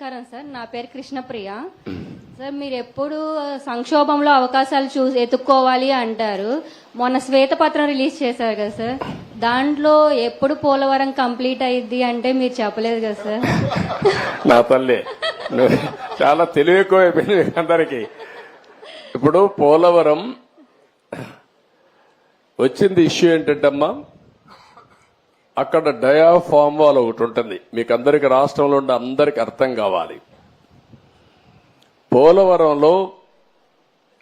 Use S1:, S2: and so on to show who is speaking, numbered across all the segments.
S1: నమస్కారం సార్, నా పేరు కృష్ణప్రియ. సార్, మీరు ఎప్పుడు సంక్షోభంలో అవకాశాలు ఎత్తుక్కోవాలి అంటారు. మొన్న శ్వేతపత్రం రిలీజ్ చేశారు కదా సార్, దాంట్లో ఎప్పుడు పోలవరం కంప్లీట్ అయ్యిద్ది అంటే మీరు చెప్పలేదు కదా సార్.
S2: నా తల్లి చాలా తెలివి ఎక్కువైపోయింది అందరికి. ఇప్పుడు పోలవరం వచ్చింది ఇష్యూ ఏంటంటమ్మా, అక్కడ డయాఫామ్ వాల్ ఒకటి ఉంటుంది. మీకు అందరికి రాష్ట్రంలో ఉండే అందరికి అర్థం కావాలి. పోలవరంలో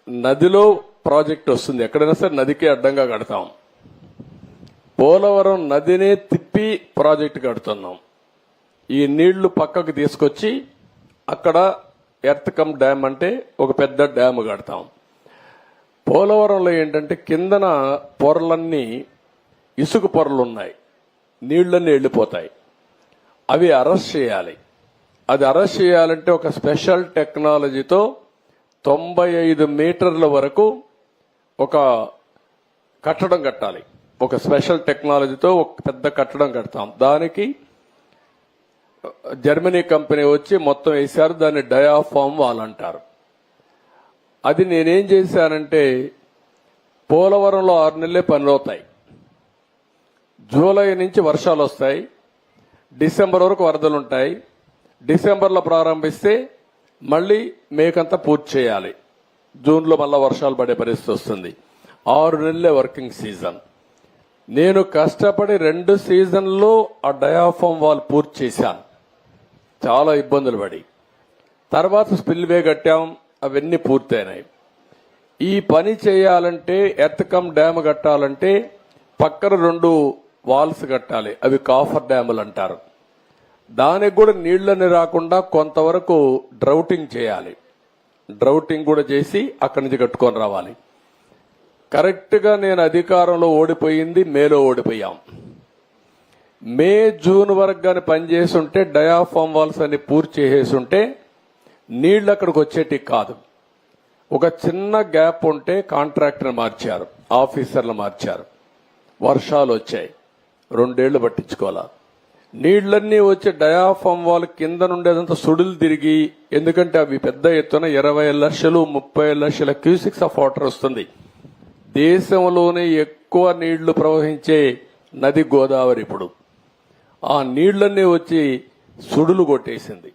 S2: నదిలో ప్రాజెక్ట్ వస్తుంది, ఎక్కడైనా సరే నదికి అడ్డంగా కడతాం. పోలవరం నదినే తిప్పి ప్రాజెక్ట్ కడుతున్నాం. ఈ నీళ్లు పక్కకు తీసుకొచ్చి అక్కడ ఎర్త్ కమ్ డ్యామ్ అంటే ఒక పెద్ద డ్యామ్ కడతాం. పోలవరంలో ఏంటంటే కిందన పొరలన్నీ ఇసుక పొరలు ఉన్నాయి, నీళ్లన్నీ వెళ్లిపోతాయి. అవి అరెస్ట్ చేయాలి. అది అరెస్ట్ చేయాలంటే ఒక స్పెషల్ టెక్నాలజీతో 95 మీటర్ల వరకు ఒక కట్టడం కట్టాలి. ఒక స్పెషల్ టెక్నాలజీతో ఒక పెద్ద కట్టడం కడతాం. దానికి జర్మనీ కంపెనీ వచ్చి మొత్తం వేశారు. దాన్ని డయాఫామ్ వాల్ అంటారు. అది నేనేం చేశానంటే, పోలవరంలో 6 నెలలే పనులవుతాయి. జూలై నుంచి వర్షాలు వస్తాయి, డిసెంబర్ వరకు వరదలుంటాయి. డిసెంబర్లో ప్రారంభిస్తే మళ్లీ మేకంతా పూర్తి చేయాలి. జూన్లో మళ్ళా వర్షాలు పడే పరిస్థితి వస్తుంది. 6 నెలలే వర్కింగ్ సీజన్. నేను కష్టపడి 2 సీజన్లో ఆ డయాఫామ్ వాల్ పూర్తి చేశాను, చాలా ఇబ్బందులు పడి. తర్వాత స్పిల్వే కట్టాం, అవన్నీ పూర్తయినాయి. ఈ పని చేయాలంటే ఎర్త్ కమ్ డ్యామ్ కట్టాలంటే పక్కన 2 వాల్స్ కట్టాలి. అవి కాఫర్ డ్యాములు అంటారు. దానికి కూడా నీళ్లని రాకుండా కొంతవరకు డ్రౌటింగ్ చేయాలి. డ్రౌటింగ్ కూడా చేసి అక్కడి నుంచి కట్టుకొని రావాలి. కరెక్ట్ గా నేను అధికారంలో ఓడిపోయింది మేలో ఓడిపోయాం. మే జూన్ వరకు గాని పనిచేస్తుంటే డయాఫామ్ వాల్స్ అన్ని పూర్తి చేసేస్తుంటే నీళ్లు అక్కడికి వచ్చేటి కాదు. ఒక చిన్న గ్యాప్ ఉంటే కాంట్రాక్టర్ మార్చారు, ఆఫీసర్లు మార్చారు. వర్షాలు వచ్చాయి, 2 ఏళ్లు పట్టించుకోవాలా. నీళ్లన్నీ వచ్చి డయాఫామ్ వాల్ కింద నుండేదంతా సుడులు తిరిగి, ఎందుకంటే అవి పెద్ద ఎత్తున 20 లక్షలు 30 లక్షల క్యూసిక్స్ ఆఫ్ వాటర్ వస్తుంది. దేశంలోనే ఎక్కువ నీళ్లు ప్రవహించే నది గోదావరి. ఇప్పుడు ఆ నీళ్లన్నీ వచ్చి సుడులు కొట్టేసింది.